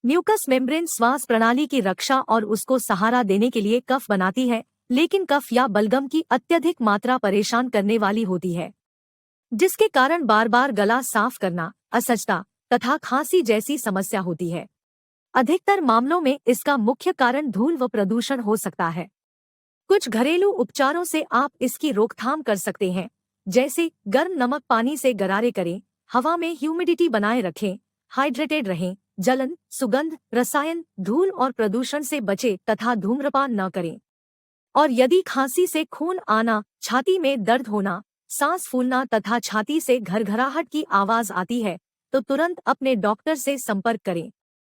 Mucus membrane श्वास प्रणाली की रक्षा और उसको सहारा देने के लिए कफ बनाती है, लेकिन कफ या बलगम की अत्यधिक मात्रा परेशान करने वाली होती है, जिसके कारण बार बार गला साफ करना, असहजता तथा खांसी जैसी समस्या होती है। अधिकतर मामलों में इसका मुख्य कारण धूल व प्रदूषण हो सकता है। कुछ घरेलू उपचारों से आप इसकी रोकथाम कर सकते हैं, जैसे गर्म नमक पानी से गरारे करें, हवा में ह्यूमिडिटी बनाए रखें, हाइड्रेटेड रहें, जलन, सुगंध, रसायन, धूल और प्रदूषण से बचें तथा धूम्रपान न करें। और यदि खांसी से खून आना, छाती में दर्द होना, सांस फूलना तथा छाती से घरघराहट की आवाज आती है, तो तुरंत अपने डॉक्टर से संपर्क करें।